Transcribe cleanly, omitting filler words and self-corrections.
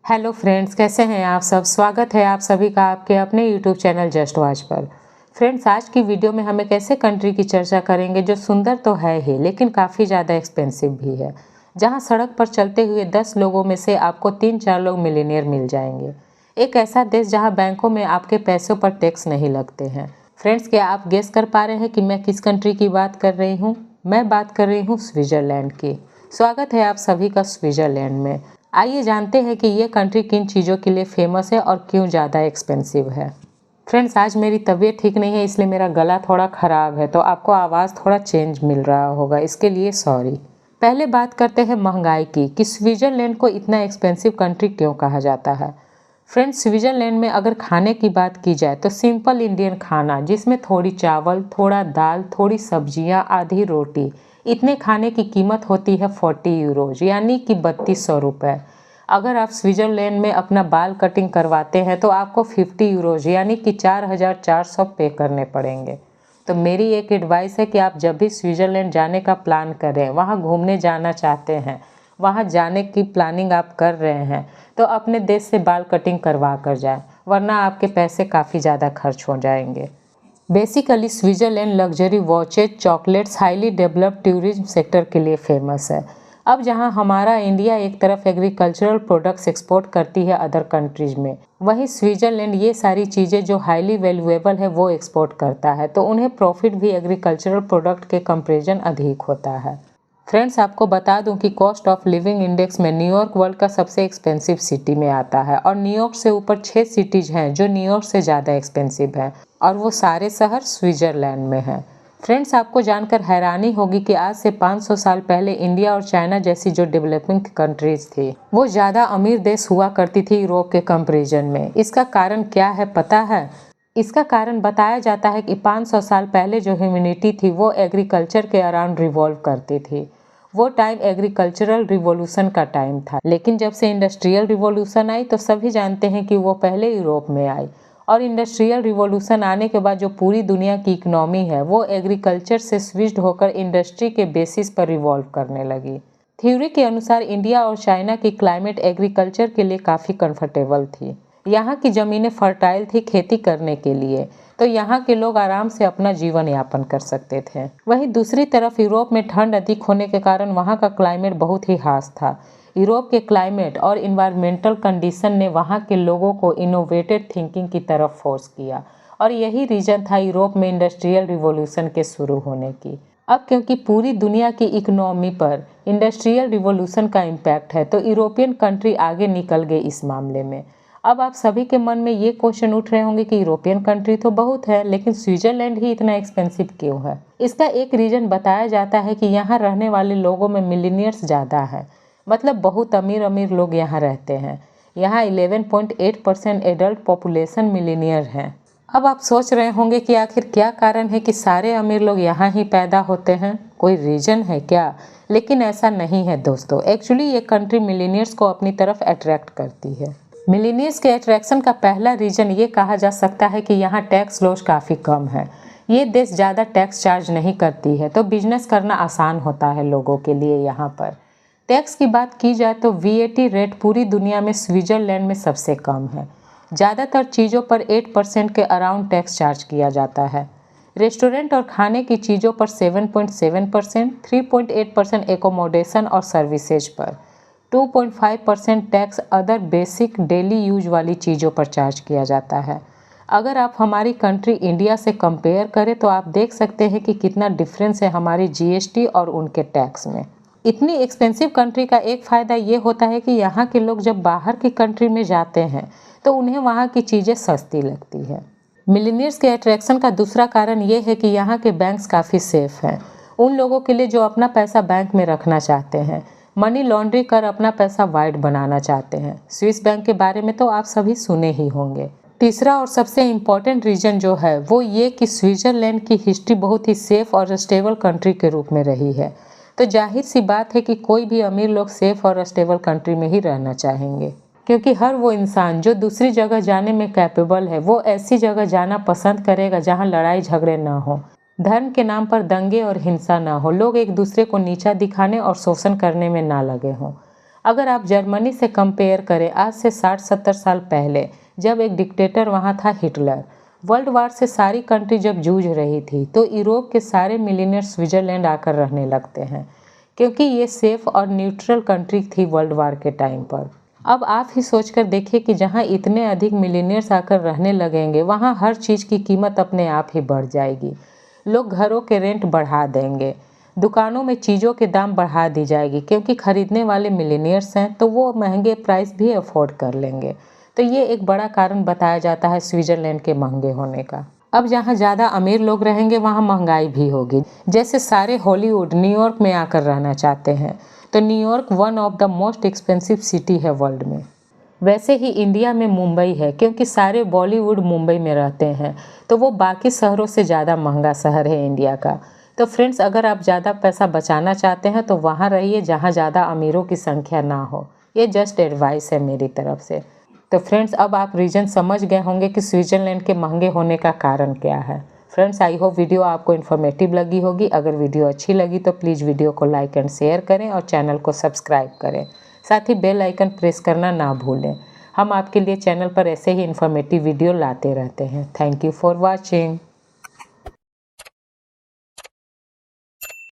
Hello friends, कैसे हैं आप सब। स्वागत है आप सभी का आपके अपने यूट्यूब चैनल जस्ट वॉच पर। फ्रेंड्स, आज की वीडियो में हम एक ऐसे कंट्री की चर्चा करेंगे जो सुंदर तो है ही लेकिन काफ़ी ज़्यादा एक्सपेंसिव भी है, जहां सड़क पर चलते हुए 10 लोगों में से आपको 3-4 लोग मिलीनियर मिल जाएंगे। एक ऐसा देश जहाँ बैंकों में आपके पैसों पर टैक्स नहीं लगते हैं। फ्रेंड्स, क्या आप गेस कर पा रहे हैं कि मैं किस कंट्री की बात कर रही हूँ? मैं बात कर रही हूँ स्विट्ज़रलैंड की। स्वागत है आप सभी का स्विट्ज़रलैंड में। आइए जानते हैं कि ये कंट्री किन चीज़ों के लिए फेमस है और क्यों ज़्यादा एक्सपेंसिव है। फ्रेंड्स, आज मेरी तबीयत ठीक नहीं है, इसलिए मेरा गला थोड़ा ख़राब है, तो आपको आवाज़ थोड़ा चेंज मिल रहा होगा, इसके लिए सॉरी। पहले बात करते हैं महंगाई की कि स्विट्ज़रलैंड को इतना एक्सपेंसिव कंट्री क्यों कहा जाता है। फ्रेंड्स, स्विट्ज़रलैंड में अगर खाने की बात की जाए तो सिंपल इंडियन खाना, जिसमें थोड़ी चावल, थोड़ा दाल, थोड़ी सब्जियां, आधी रोटी, इतने खाने की कीमत होती है 40 यूरोज यानी कि 3200 रुपये। अगर आप स्विट्ज़रलैंड में अपना बाल कटिंग करवाते हैं तो आपको 50 यूरोज यानी कि 4400 पे करने पड़ेंगे। तो मेरी एक एडवाइस है कि आप जब भी स्विट्ज़रलैंड जाने का प्लान करें, वहाँ घूमने जाना चाहते हैं, वहाँ जाने की प्लानिंग आप कर रहे हैं, तो अपने देश से बाल कटिंग करवा कर जाएं, वरना आपके पैसे काफ़ी ज़्यादा खर्च हो जाएंगे। Basically Switzerland luxury watches, chocolates, highly developed tourism sector के लिए फेमस है। अब जहां हमारा इंडिया एक तरफ एग्रीकल्चरल प्रोडक्ट्स एक्सपोर्ट करती है अदर कंट्रीज में, वहीं स्विट्ज़रलैंड ये सारी चीज़ें जो हाईली वैल्यूएबल है वो एक्सपोर्ट करता है, तो उन्हें प्रॉफिट भी एग्रीकल्चरल प्रोडक्ट के कंपेरिजन अधिक होता है। फ्रेंड्स, आपको बता दूं कि कॉस्ट ऑफ लिविंग इंडेक्स में न्यूयॉर्क वर्ल्ड का सबसे एक्सपेंसिव सिटी में आता है और न्यूयॉर्क से ऊपर 6 सिटीज हैं जो न्यूयॉर्क से ज़्यादा एक्सपेंसिव हैं, और वो सारे शहर स्विट्ज़रलैंड में हैं। फ्रेंड्स, आपको जानकर हैरानी होगी कि आज से 500 साल पहले इंडिया और चाइना जैसी जो डेवलपिंग कंट्रीज थी वो ज़्यादा अमीर देश हुआ करती थी यूरोप के कंपेरिजन में। इसका कारण क्या है पता है? इसका कारण बताया जाता है कि 500 साल पहले जो ह्यूमैनिटी थी वो एग्रीकल्चर के अराउंड रिवॉल्व करती थी। वो टाइम एग्रीकल्चरल रिवॉल्यूशन का टाइम था, लेकिन जब से इंडस्ट्रियल रिवॉल्यूशन आई तो सभी जानते हैं कि वो पहले यूरोप में आई, और इंडस्ट्रियल रिवॉल्यूशन आने के बाद जो पूरी दुनिया की इकोनॉमी है वो एग्रीकल्चर से स्विच्ड होकर इंडस्ट्री के बेसिस पर रिवॉल्व करने लगी। थ्योरी के अनुसार इंडिया और चाइना की क्लाइमेट एग्रीकल्चर के लिए काफ़ी कंफर्टेबल थी। यहाँ की ज़मीनें फर्टाइल थी खेती करने के लिए, तो यहाँ के लोग आराम से अपना जीवन यापन कर सकते थे। वहीं दूसरी तरफ यूरोप में ठंड अधिक होने के कारण वहाँ का क्लाइमेट बहुत ही हार्श था। यूरोप के क्लाइमेट और इन्वायरमेंटल कंडीशन ने वहाँ के लोगों को इनोवेटेड थिंकिंग की तरफ फोर्स किया, और यही रीजन था यूरोप में इंडस्ट्रियल रिवॉल्यूशन के शुरू होने की। अब क्योंकि पूरी दुनिया की इकोनॉमी पर इंडस्ट्रियल रिवॉल्यूशन का इम्पैक्ट है, तो यूरोपियन कंट्री आगे निकल गए इस मामले में। अब आप सभी के मन में ये क्वेश्चन उठ रहे होंगे कि यूरोपियन कंट्री तो बहुत है, लेकिन स्विट्ज़रलैंड ही इतना एक्सपेंसिव क्यों है? इसका एक रीजन बताया जाता है कि यहाँ रहने वाले लोगों में मिलीनियर्स ज़्यादा है, मतलब बहुत अमीर अमीर लोग यहाँ रहते हैं। यहाँ 11.8% एडल्ट पॉपुलेशन मिलीनियर हैं। अब आप सोच रहे होंगे कि आखिर क्या कारण है कि सारे अमीर लोग यहाँ ही पैदा होते हैं, कोई रीजन है क्या? लेकिन ऐसा नहीं है दोस्तों। एक्चुअली ये कंट्री मिलीनियर्स को अपनी तरफ अट्रैक्ट करती है। मिलीनियर्स के अट्रैक्शन का पहला रीजन ये कहा जा सकता है कि यहाँ टैक्स लॉज काफ़ी कम है। ये देश ज़्यादा टैक्स चार्ज नहीं करती है, तो बिजनेस करना आसान होता है लोगों के लिए। यहाँ पर टैक्स की बात की जाए तो वीएटी रेट पूरी दुनिया में स्विट्ज़रलैंड में सबसे कम है। ज़्यादातर चीज़ों पर 8% के अराउंड टैक्स चार्ज किया जाता है। रेस्टोरेंट और खाने की चीज़ों पर 7.7%, 3.8% एकोमोडेशन और सर्विसेज पर, 2.5% tax other basic daily use वाली चीज़ों पर चार्ज किया जाता है। अगर आप हमारी कंट्री इंडिया से कंपेयर करें तो आप देख सकते हैं कि कितना डिफरेंस है हमारी जीएसटी और उनके टैक्स में। इतनी एक्सपेंसिव कंट्री का एक फ़ायदा ये होता है कि यहाँ के लोग जब बाहर की कंट्री में जाते हैं तो उन्हें वहाँ की चीज़ें सस्ती लगती है। मिलीनियर्स के अट्रैक्शन का दूसरा कारण ये है कि यहाँ के बैंक्स काफ़ी सेफ हैं उन लोगों के लिए जो अपना पैसा बैंक में रखना चाहते हैं, मनी लॉन्ड्री कर अपना पैसा वाइट बनाना चाहते हैं। स्विस बैंक के बारे में तो आप सभी सुने ही होंगे। तीसरा और सबसे इम्पॉर्टेंट रीजन जो है वो ये कि स्विट्ज़रलैंड की हिस्ट्री बहुत ही सेफ और स्टेबल कंट्री के रूप में रही है, तो जाहिर सी बात है कि कोई भी अमीर लोग सेफ और स्टेबल कंट्री में ही रहना चाहेंगे, क्योंकि हर वो इंसान जो दूसरी जगह जाने में कैपेबल है वो ऐसी जगह जाना पसंद करेगा जहाँ लड़ाई झगड़े ना हो, धर्म के नाम पर दंगे और हिंसा ना हो, लोग एक दूसरे को नीचा दिखाने और शोषण करने में ना लगे हों। अगर आप जर्मनी से कंपेयर करें आज से 60-70 साल पहले, जब एक डिक्टेटर वहाँ था हिटलर, वर्ल्ड वार से सारी कंट्री जब जूझ रही थी, तो यूरोप के सारे मिलीनियर स्विट्जरलैंड आकर रहने लगते हैं, क्योंकि ये सेफ और न्यूट्रल कंट्री थी वर्ल्ड वार के टाइम पर। अब आप ही सोचकर देखिए कि जहाँ इतने अधिक मिलीनियर्स आकर रहने लगेंगे, वहाँ हर चीज़ की कीमत अपने आप ही बढ़ जाएगी। लोग घरों के रेंट बढ़ा देंगे, दुकानों में चीज़ों के दाम बढ़ा दी जाएगी, क्योंकि खरीदने वाले मिलीनियर्स हैं तो वो महंगे प्राइस भी अफोर्ड कर लेंगे। तो ये एक बड़ा कारण बताया जाता है स्विट्ज़रलैंड के महंगे होने का। अब जहाँ ज़्यादा अमीर लोग रहेंगे वहाँ महंगाई भी होगी। जैसे सारे हॉलीवुड न्यूयॉर्क में आकर रहना चाहते हैं, तो New York one of the most expensive city है वर्ल्ड में। वैसे ही इंडिया में मुंबई है, क्योंकि सारे बॉलीवुड मुंबई में रहते हैं, तो वो बाकी शहरों से ज़्यादा महंगा शहर है इंडिया का। तो फ्रेंड्स, अगर आप ज़्यादा पैसा बचाना चाहते हैं तो वहाँ रहिए जहाँ ज़्यादा अमीरों की संख्या ना हो। ये जस्ट एडवाइस है मेरी तरफ से। तो फ्रेंड्स, अब आप रीज़न समझ गए होंगे कि स्विट्ज़रलैंड के महंगे होने का कारण क्या है। फ्रेंड्स, आई होप वीडियो आपको इन्फॉर्मेटिव लगी होगी। अगर वीडियो अच्छी लगी तो प्लीज़ वीडियो को लाइक एंड शेयर करें और चैनल को सब्सक्राइब करें। साथ ही बेल आइकन प्रेस करना ना भूलें। हम आपके लिए चैनल पर ऐसे ही इन्फॉर्मेटिव वीडियो लाते रहते हैं। Thank you for watching.